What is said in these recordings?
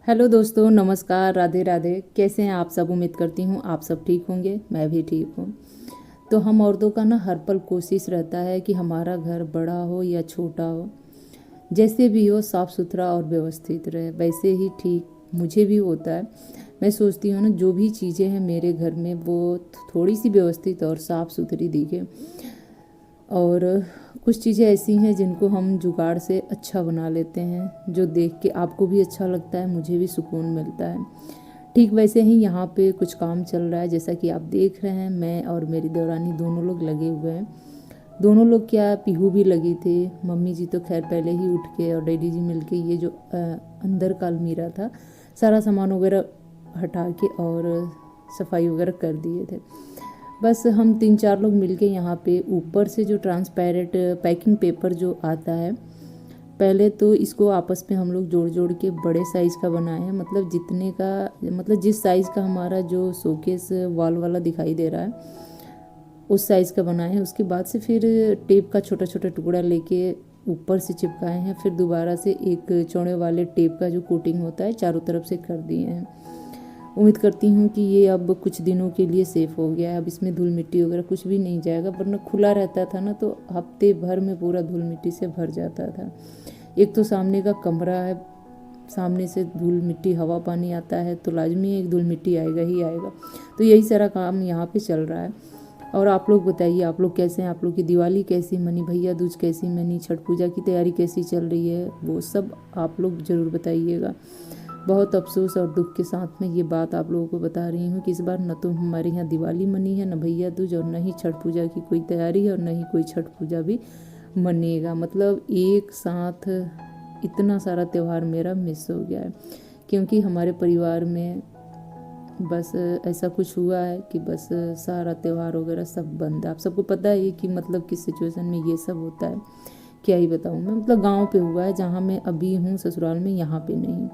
Hello दोस्तों, नमस्कार, राधे राधे। कैसे हैं आप सब? उम्मीद करती हूँ आप सब ठीक होंगे, मैं भी ठीक हूँ। तो हम औरतों का ना हर पल कोशिश रहता है कि हमारा घर बड़ा हो या छोटा हो, जैसे भी हो साफ़ सुथरा और व्यवस्थित रहे। वैसे ही ठीक मुझे भी होता है। मैं सोचती हूँ ना, जो भी चीज़ें हैं मेरे घर में वो थोड़ी सी व्यवस्थित और साफ़ सुथरी दिखे। और कुछ चीज़ें ऐसी हैं जिनको हम जुगाड़ से अच्छा बना लेते हैं, जो देख के आपको भी अच्छा लगता है, मुझे भी सुकून मिलता है। ठीक वैसे ही यहाँ पे कुछ काम चल रहा है, जैसा कि आप देख रहे हैं। मैं और मेरी देवरानी दोनों लोग लगे हुए हैं। दोनों लोग क्या, पीहू भी लगी थी। मम्मी जी तो खैर पहले ही उठ के और डैडी जी मिल के ये जो अंदर का अलमीरा था, सारा सामान वगैरह हटा के और सफाई वगैरह कर दिए थे। बस हम 3-4 लोग मिलके यहाँ पे ऊपर से जो ट्रांसपेरेंट पैकिंग पेपर जो आता है, पहले तो इसको आपस में हम लोग जोड़ जोड़ के बड़े साइज़ का बनाए हैं। मतलब जितने का, मतलब जिस साइज़ का हमारा जो शोकेस वॉल वाला दिखाई दे रहा है, उस साइज़ का बनाए हैं। उसके बाद से फिर टेप का छोटा छोटा टुकड़ा लेके ऊपर से चिपकाए हैं। फिर दोबारा से एक चौड़े वाले टेप का जो कोटिंग होता है, चारों तरफ से कर दिए हैं। उम्मीद करती हूँ कि ये अब कुछ दिनों के लिए सेफ़ हो गया है। अब इसमें धूल मिट्टी वगैरह कुछ भी नहीं जाएगा, वरना खुला रहता था ना तो हफ्ते भर में पूरा धूल मिट्टी से भर जाता था। एक तो सामने का कमरा है, सामने से धूल मिट्टी हवा पानी आता है तो लाजमी एक धूल मिट्टी आएगा ही आएगा। तो यही सारा काम यहाँ पे चल रहा है। और आप लोग बताइए, आप लोग कैसे हैं? आप लोग की दिवाली कैसी मनी, भैया दूज कैसी मनी, छठ पूजा की तैयारी कैसी चल रही है, वो सब आप लोग ज़रूर बताइएगा। बहुत अफसोस और दुख के साथ में ये बात आप लोगों को बता रही हूँ कि इस बार न तो हमारे यहाँ दिवाली मनी है, न भैया दूज, और न ही छठ पूजा की कोई तैयारी है, और न ही कोई छठ पूजा भी मनेगा। मतलब एक साथ इतना सारा त्यौहार मेरा मिस हो गया है, क्योंकि हमारे परिवार में बस ऐसा कुछ हुआ है कि बस सारा त्यौहार वगैरह सब बंद है। आप सबको पता है कि मतलब किस सिचुएशन में ये सब होता है, क्या ही बताऊँ मैं। मतलब गांव पे हुआ है, जहाँ मैं अभी हूँ ससुराल में, यहाँ पे नहीं।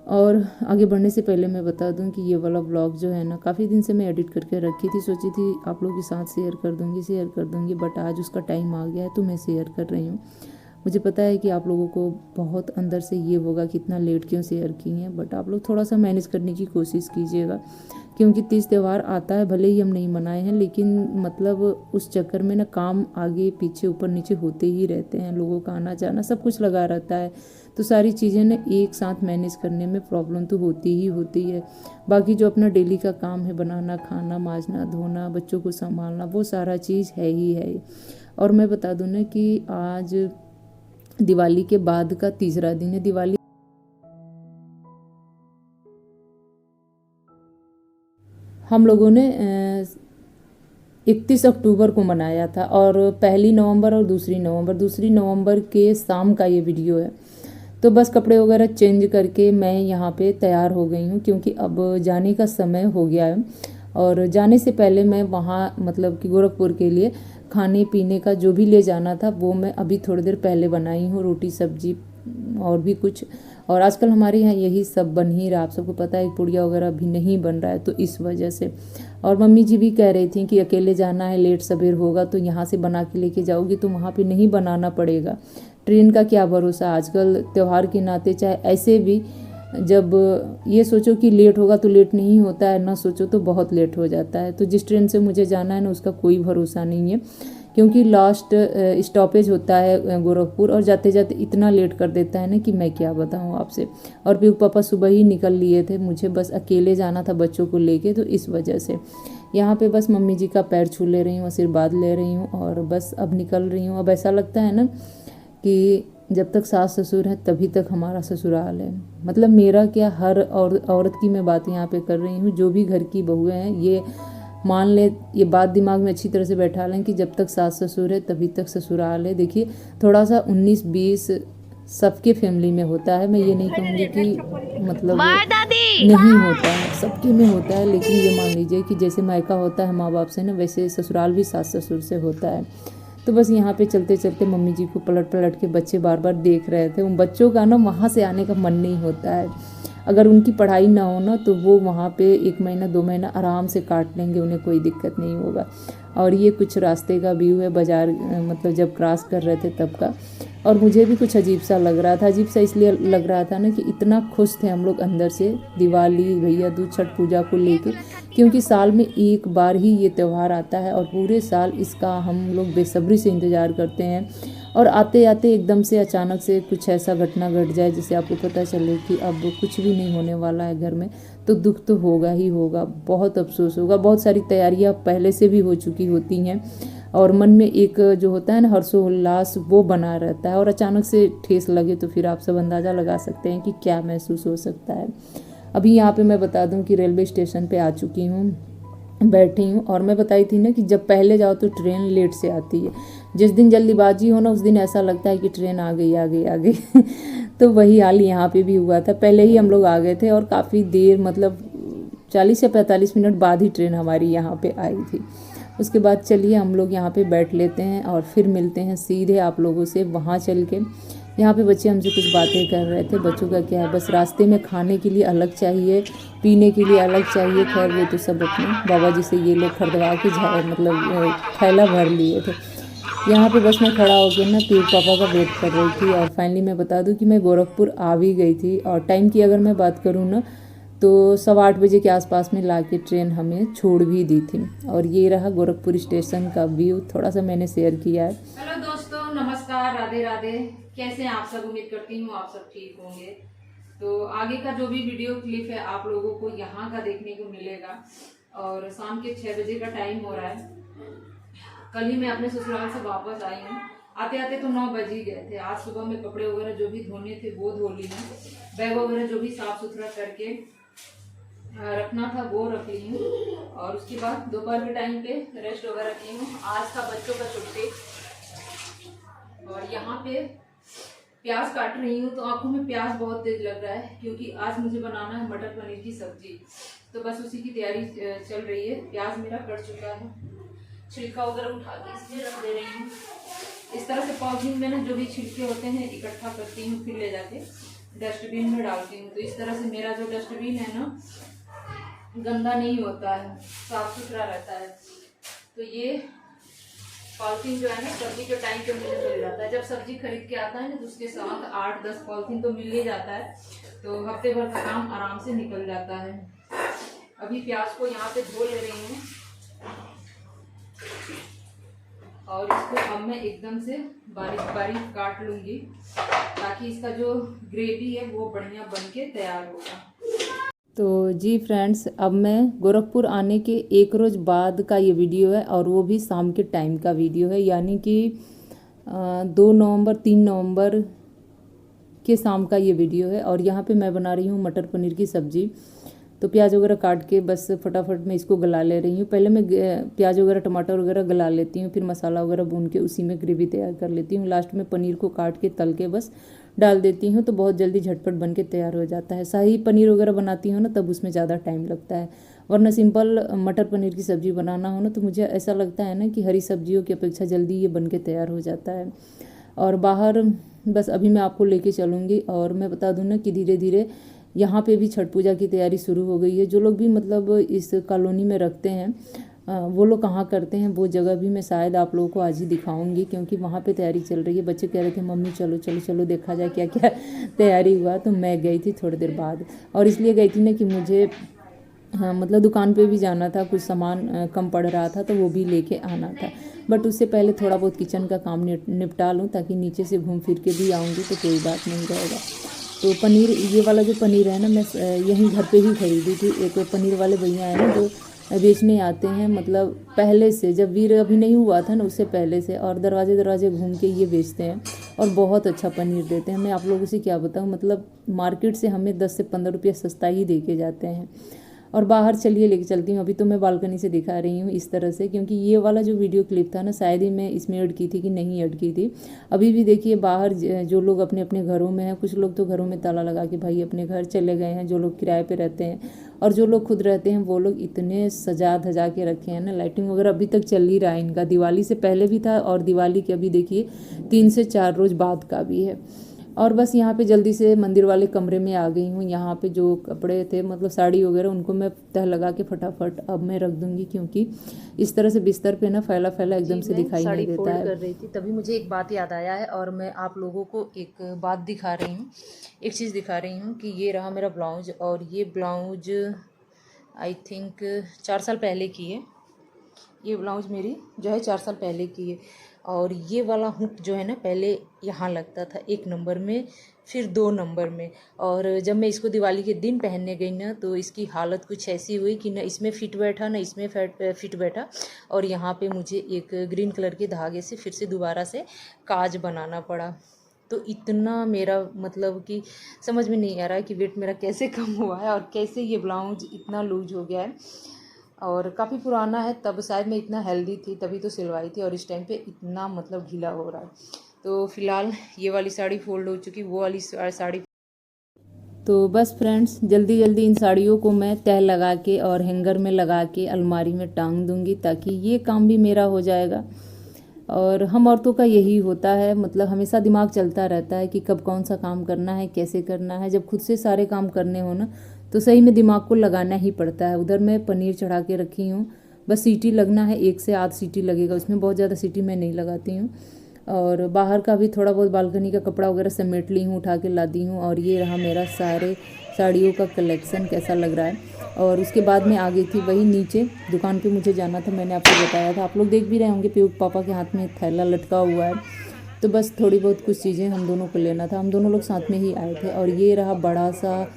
और आगे बढ़ने से पहले मैं बता दूं कि ये वाला व्लॉग जो है ना, काफ़ी दिन से मैं एडिट करके रखी थी, सोची थी आप लोगों के साथ शेयर कर दूंगी, बट आज उसका टाइम आ गया है तो मैं शेयर कर रही हूँ। मुझे पता है कि आप लोगों को बहुत अंदर से ये होगा कि इतना लेट क्यों शेयर की हैं, बट आप लोग थोड़ा सा मैनेज करने की कोशिश कीजिएगा, क्योंकि तीज त्यौहार आता है, भले ही हम नहीं मनाए हैं, लेकिन मतलब उस चक्कर में ना काम आगे पीछे ऊपर नीचे होते ही रहते हैं। लोगों का आना जाना सब कुछ लगा रहता है, तो सारी चीज़ें ना एक साथ मैनेज करने में प्रॉब्लम तो होती ही होती है। बाकी जो अपना डेली का काम है, बनाना खाना माजना धोना बच्चों को संभालना, वो सारा चीज़ है ही है। और मैं बता दूँ ना कि आज दिवाली के बाद का तीसरा दिन है। दिवाली हम लोगों ने 31 अक्टूबर को मनाया था, और 1 नवंबर और 2 नवंबर के शाम का ये वीडियो है। तो बस कपड़े वगैरह चेंज करके मैं यहाँ पे तैयार हो गई हूँ, क्योंकि अब जाने का समय हो गया है। और जाने से पहले मैं वहाँ मतलब कि गोरखपुर के लिए खाने पीने का जो भी ले जाना था वो मैं अभी थोड़ी देर पहले बनाई हूँ, रोटी सब्जी और भी कुछ। और आजकल हमारे यहाँ यही सब बन ही रहा, आप सबको पता है, पुड़िया वगैरह भी नहीं बन रहा है, तो इस वजह से। और मम्मी जी भी कह रही थी कि अकेले जाना है, लेट सवेर होगा तो यहाँ से बना के लेके जाओगी तो वहाँ पे नहीं बनाना पड़ेगा। ट्रेन का क्या भरोसा आजकल, त्यौहार के नाते चाहे ऐसे भी, जब ये सोचो कि लेट होगा तो लेट नहीं होता है, ना सोचो तो बहुत लेट हो जाता है। तो जिस ट्रेन से मुझे जाना है ना, उसका कोई भरोसा नहीं है, क्योंकि लास्ट स्टॉपेज होता है गोरखपुर, और जाते जाते इतना लेट कर देता है ना कि मैं क्या बताऊँ आपसे। और फिर पापा सुबह ही निकल लिए थे, मुझे बस अकेले जाना था बच्चों को लेके, तो इस वजह से यहाँ पे बस मम्मी जी का पैर छू ले रही हूँ, आशीर्वाद ले रही हूँ, और बस अब निकल रही हूँ। अब ऐसा लगता है ना कि जब तक सास ससुर है तभी तक हमारा ससुराल है। मतलब मेरा क्या, हर औरत की मैं बात यहाँ पे कर रही हूँ, जो भी घर की बहुएं हैं, ये मान ले, ये बात दिमाग में अच्छी तरह से बैठा लें कि जब तक सास ससुर है तभी तक ससुराल है। देखिए, थोड़ा सा 19-20 सबके फैमिली में होता है, मैं ये नहीं कहूँगी कि मतलब नहीं होता है, सबके में होता है, लेकिन ये मान लीजिए कि जैसे मायका होता है माँ बाप से ना, वैसे ससुराल भी सास ससुर से होता है। तो बस यहाँ पे चलते चलते मम्मी जी को पलट पलट के बच्चे बार बार देख रहे थे। उन बच्चों का ना वहाँ से आने का मन नहीं होता है। अगर उनकी पढ़ाई ना हो ना, तो वो वहाँ पे 1 महीना 2 महीना आराम से काट लेंगे, उन्हें कोई दिक्कत नहीं होगा। और ये कुछ रास्ते का व्यू है, बाज़ार मतलब जब क्रॉस कर रहे थे तब का। और मुझे भी कुछ अजीब सा लग रहा था। अजीब सा इसलिए लग रहा था ना कि इतना खुश थे हम लोग अंदर से दिवाली भैया दूज छठ पूजा को लेके, क्योंकि साल में एक बार ही ये त्यौहार आता है और पूरे साल इसका हम लोग बेसब्री से इंतज़ार करते हैं। और आते आते एकदम से अचानक से कुछ ऐसा घटना घट जाए जिससे आपको पता चले कि अब कुछ भी नहीं होने वाला है घर में, तो दुख तो होगा ही होगा, बहुत अफसोस होगा। बहुत सारी तैयारियां पहले से भी हो चुकी होती हैं और मन में एक जो होता है ना हर्षोल्लास वो बना रहता है, और अचानक से ठेस लगे तो फिर आप सब अंदाज़ा लगा सकते हैं कि क्या महसूस हो सकता है। अभी यहाँ पे मैं बता दूँ कि रेलवे स्टेशन पे आ चुकी हूँ, बैठी हूँ। और मैं बताई थी ना कि जब पहले जाओ तो ट्रेन लेट से आती है, जिस दिन जल्दीबाजी हो ना उस दिन ऐसा लगता है कि ट्रेन आ गई आ गई आ गई तो वही हाल यहाँ पे भी हुआ था। पहले ही हम लोग आ गए थे और काफ़ी देर मतलब 40 या 45 मिनट बाद ही ट्रेन हमारी यहाँ पे आई थी। उसके बाद चलिए हम लोग यहाँ पे बैठ लेते हैं और फिर मिलते हैं सीधे आप लोगों से वहाँ चल के। यहाँ पे बच्चे हमसे कुछ बातें कर रहे थे। बच्चों का क्या है, बस रास्ते में खाने के लिए अलग चाहिए, पीने के लिए अलग चाहिए। खैर वो तो सब अपने बाबा जी से ये लोग खरीदवा के मतलब थैला भर लिए थे। यहाँ पे बस मैं खड़ा होकर ना पीर पापा का वेट कर रही थी। और फाइनली मैं बता दूँ कि मैं गोरखपुर आ भी गई थी। और टाइम की अगर मैं बात करूँ ना तो 8:15 के आसपास में ला के ट्रेन हमें छोड़ भी दी थी। और ये रहा गोरखपुर स्टेशन का व्यू, थोड़ा सा मैंने शेयर किया है। हेलो दोस्तों, नमस्कार, राधे राधे। कैसे हैं आप सब? उम्मीद करती हूँ आप सब ठीक होंगे। तो आगे का जो भी वीडियो क्लिप है आप लोगों को यहाँ का देखने को मिलेगा। और शाम के 6 बजे का टाइम हो रहा है। कल ही मैं अपने ससुराल से वापस आई हूँ। आते आते तो 9 बज ही गए थे। आज सुबह में कपड़े वगैरह जो भी धोने थे वो धो ली हैं, बैग वगैरह जो भी साफ सुथरा करके रखना था वो रख ली हूँ। और उसके बाद दोपहर के टाइम पे रेस्ट वगैरह की हूँ। आज था बच्चों का छुट्टी। और यहाँ पे प्याज काट रही हूँ, तो आंखों में प्याज बहुत तेज लग रहा है क्योंकि आज मुझे बनाना है मटर पनीर की सब्जी। तो बस उसी की तैयारी चल रही है। प्याज मेरा कट चुका है, छिलका वगैरह उठा के इसमें रख दे रही हूँ। इस तरह से पॉलिथीन में ना जो भी छिलके होते हैं इकट्ठा करती हूँ, फिर ले जाके डस्टबिन में डालती हूँ। तो इस तरह से मेरा जो डस्टबिन है ना गंदा नहीं होता है, साफ सुथरा रहता है। तो ये पॉलिथीन जो है ना सब्जी के टाइम पे मुझे मिल जाता है। जब सब्जी खरीद के आता है ना तो उसके साथ 8-10 पॉलिथीन तो मिल ही जाता है, तो हफ्ते भर का काम आराम से निकल जाता है। अभी प्याज को यहाँ पे धो ले रही हूँ और इसको अब मैं एकदम से बारीक बारीक काट लूँगी ताकि इसका जो ग्रेवी है वो बढ़िया बन के तैयार होगा। तो जी फ्रेंड्स, अब मैं गोरखपुर आने के एक रोज़ बाद का ये वीडियो है और वो भी शाम के टाइम का वीडियो है, यानी कि 2 नवंबर 3 नवंबर के शाम का ये वीडियो है। और यहाँ पे मैं बना रही हूँ मटर पनीर की सब्ज़ी। तो प्याज वगैरह काट के बस फटाफट मैं इसको गला ले रही हूँ। पहले मैं प्याज वगैरह टमाटर वगैरह गला लेती हूँ, फिर मसाला वगैरह भून के उसी में ग्रेवी तैयार कर लेती हूँ। लास्ट में पनीर को काट के तल के बस डाल देती हूँ, तो बहुत जल्दी झटपट बन के तैयार हो जाता है। शाही पनीर वगैरह बनाती हूँ ना तब उसमें ज़्यादा टाइम लगता है, वरना सिंपल मटर पनीर की सब्ज़ी बनाना हो ना तो मुझे ऐसा लगता है ना कि हरी सब्जियों की अपेक्षा जल्दी ये बन के तैयार हो जाता है। और बाहर बस अभी मैं आपको लेके चलूँगी। और मैं बता दूँ ना कि धीरे धीरे यहाँ पे भी छठ पूजा की तैयारी शुरू हो गई है। जो लोग भी मतलब इस कॉलोनी में रखते हैं वो लोग कहाँ करते हैं वो जगह भी मैं शायद आप लोगों को आज ही दिखाऊंगी, क्योंकि वहाँ पे तैयारी चल रही है। बच्चे कह रहे थे मम्मी चलो चलो चलो देखा जाए क्या क्या तैयारी हुआ। तो मैं गई थी थोड़ी देर बाद, और इसलिए गई थी ना कि मुझे हाँ मतलब दुकान पे भी जाना था, कुछ सामान कम पड़ रहा था तो वो भी लेके आना था। बट उससे पहले थोड़ा बहुत किचन का काम निपटा लूँ ताकि नीचे से घूम फिर के भी आऊँगी तो कोई बात नहीं रहेगा। तो पनीर, ये वाला जो पनीर है ना मैं यहीं घर पे ही खरीदी थी। एक पनीर वाले भैया हैं ना जो बेचने आते हैं, मतलब पहले से जब वीर अभी नहीं हुआ था ना उससे पहले से, और दरवाजे दरवाजे घूम के ये बेचते हैं और बहुत अच्छा पनीर देते हैं। मैं आप लोगों से क्या बताऊँ, मतलब मार्केट से हमें 10 से 15 रुपये सस्ता ही दे के जाते हैं। और बाहर चलिए लेके चलती हूँ। अभी तो मैं बालकनी से दिखा रही हूँ इस तरह से, क्योंकि ये वाला जो वीडियो क्लिप था ना शायद ही मैं इसमें ऐड की थी कि नहीं ऐड की थी। अभी भी देखिए बाहर जो लोग अपने अपने घरों में हैं, कुछ लोग तो घरों में ताला लगा के भाई अपने घर चले गए हैं, जो लोग किराए पे रहते हैं, और जो लोग खुद रहते हैं वो लोग इतने सजा धजा के रखे हैं ना। लाइटिंग वगैरह अभी तक चल ही रहा है इनका, दिवाली से पहले भी था और दिवाली के अभी देखिए 3 से 4 रोज़ बाद का भी है। और बस यहाँ पे जल्दी से मंदिर वाले कमरे में आ गई हूँ। यहाँ पे जो कपड़े थे मतलब साड़ी वगैरह उनको मैं तह लगा के फटाफट अब मैं रख दूँगी, क्योंकि इस तरह से बिस्तर पे ना फैला फैला एकदम से दिखाई नहीं देता है। कर रही थी तभी मुझे एक बात याद आया है और मैं आप लोगों को एक बात दिखा रही हूँ, एक चीज़ दिखा रही हूँ कि ये रहा मेरा ब्लाउज, और ये ब्लाउज आई थिंक 4 साल पहले की है। ये ब्लाउज मेरी जो है 4 साल पहले की है। और ये वाला हुक जो है ना पहले यहाँ लगता था 1 नंबर में, फिर 2 नंबर में, और जब मैं इसको दिवाली के दिन पहनने गई ना तो इसकी हालत कुछ ऐसी हुई कि ना इसमें फिट बैठा ना इसमें फिट बैठा, और यहाँ पे मुझे एक ग्रीन कलर के धागे से फिर से दोबारा से काज बनाना पड़ा। तो इतना मेरा मतलब कि समझ में नहीं आ रहा है कि वेट मेरा कैसे कम हुआ है और कैसे ये ब्लाउज इतना लूज हो गया है। और काफ़ी पुराना है, तब शायद मैं इतना हेल्दी थी तभी तो सिलवाई थी, और इस टाइम पे इतना मतलब ढीला हो रहा है। तो फिलहाल ये वाली साड़ी फोल्ड हो चुकी, वो वाली साड़ी। तो बस फ्रेंड्स जल्दी जल्दी इन साड़ियों को मैं तह लगा के और हैंगर में लगा के अलमारी में टांग दूंगी, ताकि ये काम भी मेरा हो जाएगा। और हम औरतों का यही होता है, मतलब हमेशा दिमाग चलता रहता है कि कब कौन सा काम करना है, कैसे करना है। जब खुद से सारे काम करने हो ना तो सही में दिमाग को लगाना ही पड़ता है। उधर मैं पनीर चढ़ा के रखी हूँ, बस सीटी लगना है, 1 से आध सीटी लगेगा, उसमें बहुत ज़्यादा सीटी मैं नहीं लगाती हूँ। और बाहर का भी थोड़ा बहुत बालकनी का कपड़ा वगैरह समेट ली हूँ, उठा के ला दी हूँ। और ये रहा मेरा सारे साड़ियों का कलेक्शन, कैसा लग रहा है। और उसके बाद में आ गई थी वही नीचे दुकान पे, मुझे जाना था, मैंने आपको बताया था, आप लोग देख भी रहे होंगे पीयू पापा के हाथ में थैला लटका हुआ है। तो बस थोड़ी बहुत कुछ चीज़ें हम दोनों को लेना था, हम दोनों लोग साथ में ही आए थे। और ये रहा बड़ा सा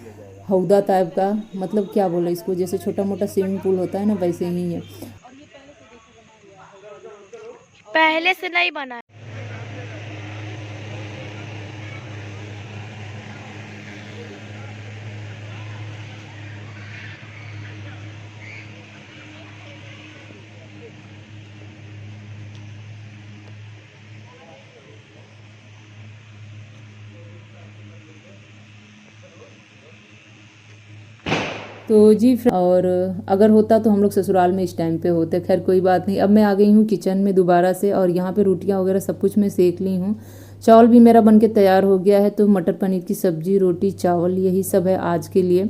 हौदा टाइप का, मतलब क्या बोले इसको, जैसे छोटा मोटा स्विमिंग पूल होता है ना वैसे ही है। पहले से नहीं बना। तो जी और अगर होता तो हम लोग ससुराल में इस टाइम पे होते। खैर कोई बात नहीं। अब मैं आ गई हूँ किचन में दोबारा से, और यहाँ पे रोटियाँ वगैरह सब कुछ मैं सेक ली हूँ। चावल भी मेरा बन के तैयार हो गया है। तो मटर पनीर की सब्जी, रोटी, चावल यही सब है आज के लिए,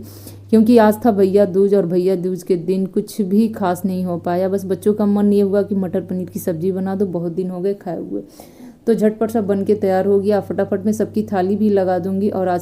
क्योंकि आज था भैया दूज, और भैया दूज के दिन कुछ भी खास नहीं हो पाया। बस बच्चों का मन ये हुआ कि मटर पनीर की सब्जी बना दो, बहुत दिन हो गए खाए हुए। तो झटपट सब बन के तैयार हो गया। फटाफट में सबकी थाली भी लगा दूंगी। और आज